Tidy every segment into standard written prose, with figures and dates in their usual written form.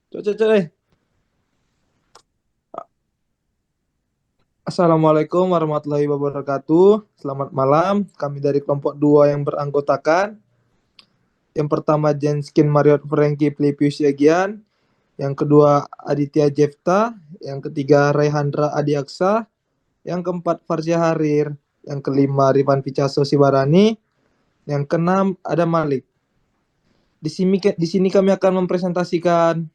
Cok, cok, cok, Assalamualaikum warahmatullahi wabarakatuh. Selamat malam. Kami dari kelompok 2 yang beranggotakan. Yang pertama Jenskin Mariot Franky Filipius Yagian. Yang kedua Aditya Jefta. Yang ketiga Raihandra Adiaksa. Yang keempat Farsya Harir. Yang kelima Rifan Picasso Sibarani. Yang keenam Adam Malik. Di sini kami akan mempresentasikan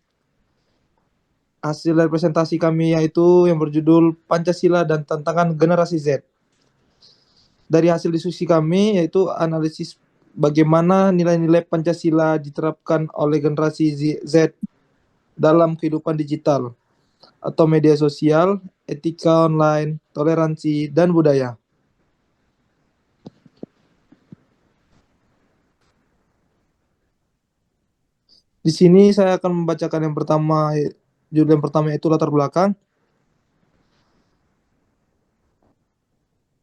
hasil dari presentasi kami, yaitu yang berjudul Pancasila dan Tantangan Generasi Z. Dari hasil diskusi kami, yaitu analisis bagaimana nilai-nilai Pancasila diterapkan oleh generasi Z dalam kehidupan digital atau media sosial, etika online, toleransi, dan budaya. Di sini saya akan membacakan yang pertama, judul yang pertama itu latar belakang.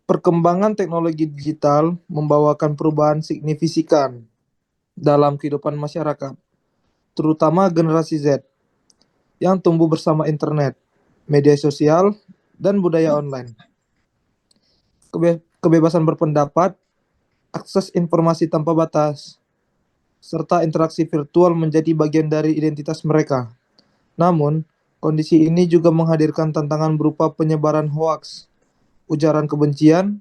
Perkembangan teknologi digital membawakan perubahan signifikan dalam kehidupan masyarakat, terutama generasi Z yang tumbuh bersama internet, media sosial, dan budaya online. Kebebasan berpendapat, akses informasi tanpa batas, serta interaksi virtual menjadi bagian dari identitas mereka. Namun, kondisi ini juga menghadirkan tantangan berupa penyebaran hoaks, ujaran kebencian,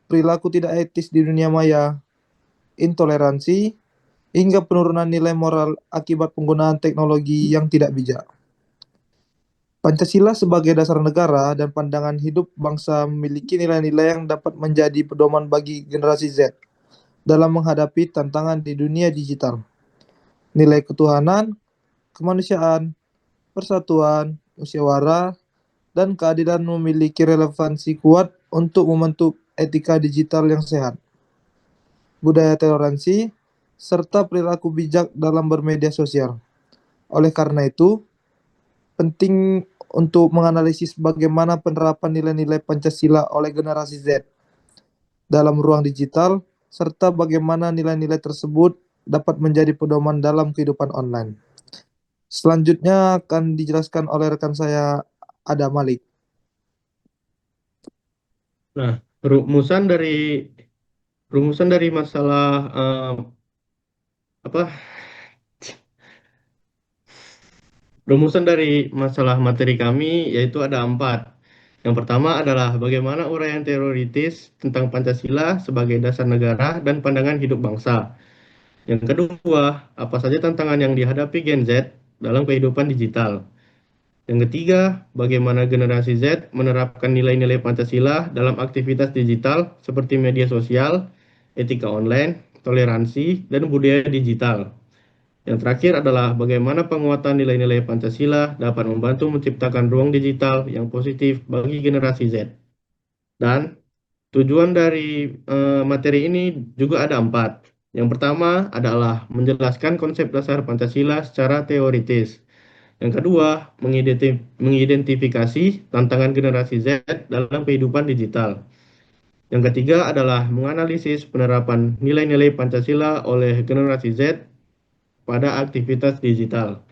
perilaku tidak etis di dunia maya, intoleransi, hingga penurunan nilai moral akibat penggunaan teknologi yang tidak bijak. Pancasila sebagai dasar negara dan pandangan hidup bangsa memiliki nilai-nilai yang dapat menjadi pedoman bagi generasi Z dalam menghadapi tantangan di dunia digital. Nilai ketuhanan, kemanusiaan, persatuan, musyawarah, dan keadilan memiliki relevansi kuat untuk membentuk etika digital yang sehat, budaya toleransi, serta perilaku bijak dalam bermedia sosial. Oleh karena itu, penting untuk menganalisis bagaimana penerapan nilai-nilai Pancasila oleh generasi Z dalam ruang digital, serta bagaimana nilai-nilai tersebut dapat menjadi pedoman dalam kehidupan online. Selanjutnya akan dijelaskan oleh rekan saya, Ada Malik. Nah, rumusan dari rumusan dari masalah apa? Rumusan dari masalah materi kami yaitu ada empat. Yang pertama adalah bagaimana uraian teoritis tentang Pancasila sebagai dasar negara dan pandangan hidup bangsa. Yang kedua, apa saja tantangan yang dihadapi Gen Z dalam kehidupan digital. Yang ketiga, bagaimana generasi Z menerapkan nilai-nilai Pancasila dalam aktivitas digital seperti media sosial, etika online, toleransi, dan budaya digital. Yang terakhir adalah bagaimana penguatan nilai-nilai Pancasila dapat membantu menciptakan ruang digital yang positif bagi generasi Z. Dan tujuan dari materi ini juga ada empat. Yang pertama adalah menjelaskan konsep dasar Pancasila secara teoritis. Yang kedua, mengidentifikasi tantangan generasi Z dalam kehidupan digital. Yang ketiga adalah menganalisis penerapan nilai-nilai Pancasila oleh generasi Z pada aktivitas digital.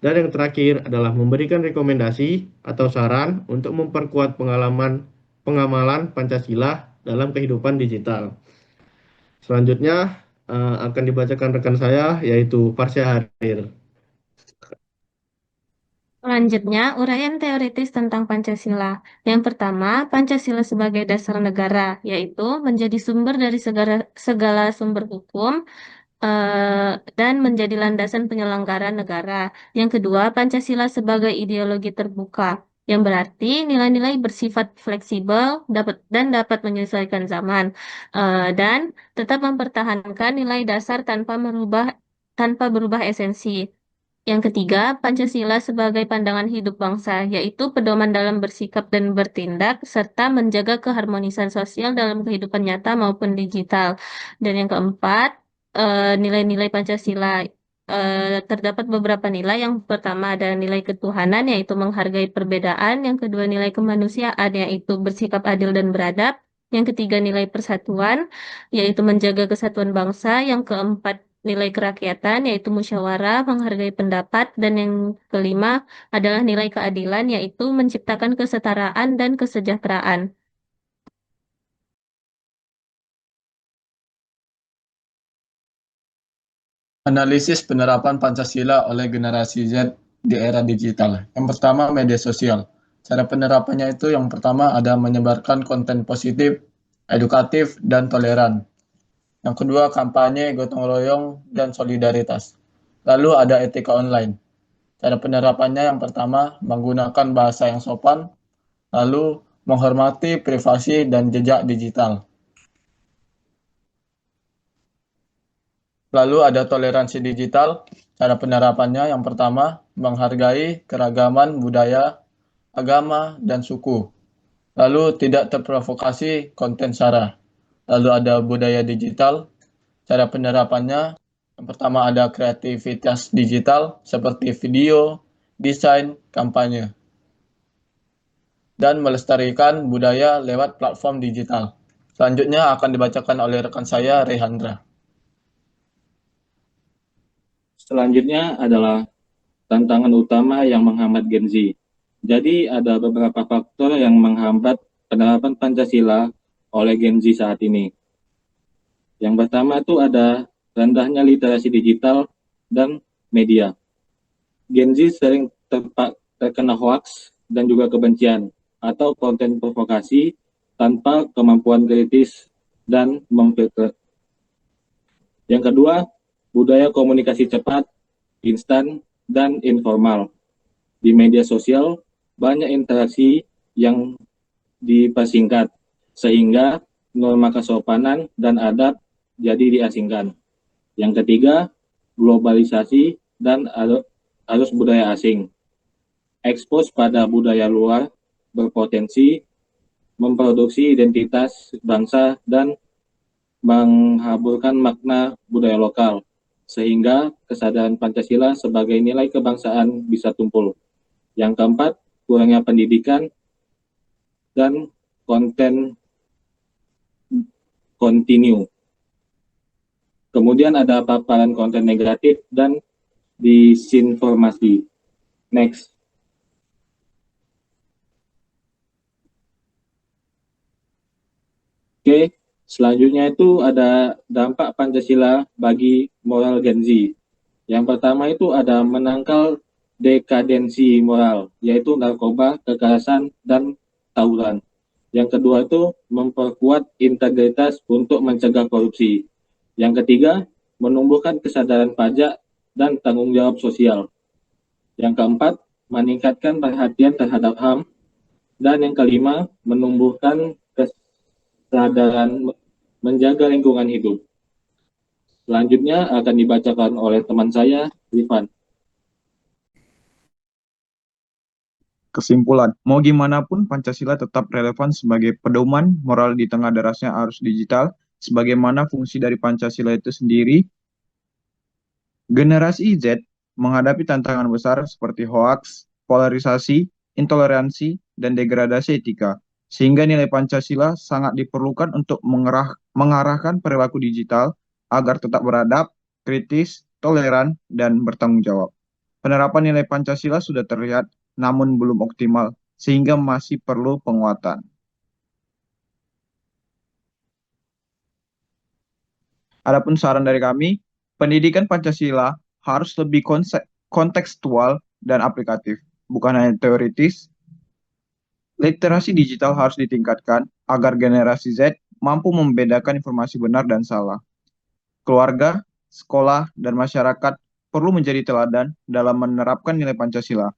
Dan yang terakhir adalah memberikan rekomendasi atau saran untuk memperkuat pengamalan Pancasila dalam kehidupan digital. Selanjutnya akan dibacakan rekan saya yaitu Farsya Harir. Selanjutnya, uraian teoritis tentang Pancasila. Yang pertama, Pancasila sebagai dasar negara, yaitu menjadi sumber dari segala sumber hukum dan menjadi landasan penyelenggara negara. Yang kedua, Pancasila sebagai ideologi terbuka, yang berarti nilai-nilai bersifat fleksibel dapat menyesuaikan zaman dan tetap mempertahankan nilai dasar tanpa berubah esensi. Yang ketiga, Pancasila sebagai pandangan hidup bangsa, yaitu pedoman dalam bersikap dan bertindak, serta menjaga keharmonisan sosial dalam kehidupan nyata maupun digital. Dan yang keempat, nilai-nilai Pancasila. Terdapat beberapa nilai. Yang pertama ada nilai ketuhanan, yaitu menghargai perbedaan. Yang kedua, nilai kemanusiaan, yaitu bersikap adil dan beradab. Yang ketiga, nilai persatuan, yaitu menjaga kesatuan bangsa. Yang keempat, nilai kerakyatan, yaitu musyawarah, menghargai pendapat, dan yang kelima adalah nilai keadilan, yaitu menciptakan kesetaraan dan kesejahteraan. Analisis penerapan Pancasila oleh generasi Z di era digital. Yang pertama, media sosial. Cara penerapannya itu yang pertama ada menyebarkan konten positif, edukatif, dan toleran. Yang kedua, kampanye, gotong royong, dan solidaritas. Lalu ada etika online. Cara penerapannya yang pertama, menggunakan bahasa yang sopan, lalu menghormati privasi dan jejak digital. Lalu ada toleransi digital. Cara penerapannya yang pertama, menghargai keragaman budaya, agama, dan suku. Lalu tidak terprovokasi konten sara. Lalu ada budaya digital. Cara penerapannya yang pertama ada kreativitas digital seperti video, desain, kampanye. Dan melestarikan budaya lewat platform digital. Selanjutnya akan dibacakan oleh rekan saya, Rehandra. Selanjutnya adalah tantangan utama yang menghambat Gen Z. Jadi ada beberapa faktor yang menghambat penerapan Pancasila oleh Gen Z saat ini. Yang pertama itu ada rendahnya literasi digital dan media. Gen Z sering terkena hoax dan juga kebencian atau konten provokasi tanpa kemampuan kritis dan memfilter. Yang kedua, budaya komunikasi cepat, instan, dan informal. Di media sosial, banyak interaksi yang dipersingkat, sehingga norma kesopanan dan adab jadi diasingkan. Yang ketiga, globalisasi dan arus budaya asing. Ekspos pada budaya luar berpotensi memproduksi identitas bangsa dan menghaburkan makna budaya lokal, sehingga kesadaran Pancasila sebagai nilai kebangsaan bisa tumpul. Yang keempat, kurangnya pendidikan dan konten kontinu. Kemudian ada paparan konten negatif dan disinformasi. Next. Oke, selanjutnya itu ada dampak Pancasila bagi moral Gen Z. Yang pertama itu ada menangkal dekadensi moral, yaitu narkoba, kekerasan, dan tawuran. Yang kedua itu memperkuat integritas untuk mencegah korupsi. Yang ketiga, menumbuhkan kesadaran pajak dan tanggung jawab sosial. Yang keempat, meningkatkan perhatian terhadap HAM. Dan yang kelima, menumbuhkan kesadaran menjaga lingkungan hidup. Selanjutnya akan dibacakan oleh teman saya, Rifan. Kesimpulan, mau gimana pun Pancasila tetap relevan sebagai pedoman moral di tengah derasnya arus digital, sebagaimana fungsi dari Pancasila itu sendiri. Generasi Z menghadapi tantangan besar seperti hoaks, polarisasi, intoleransi, dan degradasi etika, sehingga nilai Pancasila sangat diperlukan untuk mengarahkan perilaku digital agar tetap beradab, kritis, toleran, dan bertanggung jawab. Penerapan nilai Pancasila sudah terlihat namun belum optimal, sehingga masih perlu penguatan. Adapun saran dari kami, pendidikan Pancasila harus lebih kontekstual dan aplikatif, bukan hanya teoritis. Literasi digital harus ditingkatkan agar generasi Z mampu membedakan informasi benar dan salah. Keluarga, sekolah, dan masyarakat perlu menjadi teladan dalam menerapkan nilai Pancasila.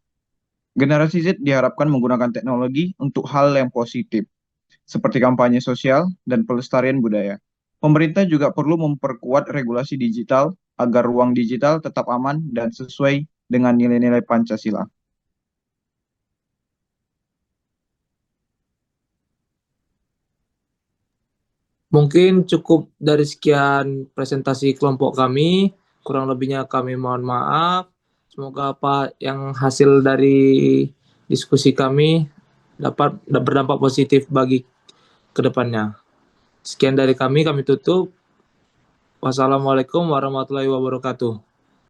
Generasi Z diharapkan menggunakan teknologi untuk hal yang positif, seperti kampanye sosial dan pelestarian budaya. Pemerintah juga perlu memperkuat regulasi digital agar ruang digital tetap aman dan sesuai dengan nilai-nilai Pancasila. Mungkin cukup dari sekian presentasi kelompok kami. Kurang lebihnya kami mohon maaf. Semoga apa yang hasil dari diskusi kami dapat berdampak positif bagi kedepannya. Sekian dari kami tutup. Wassalamualaikum warahmatullahi wabarakatuh.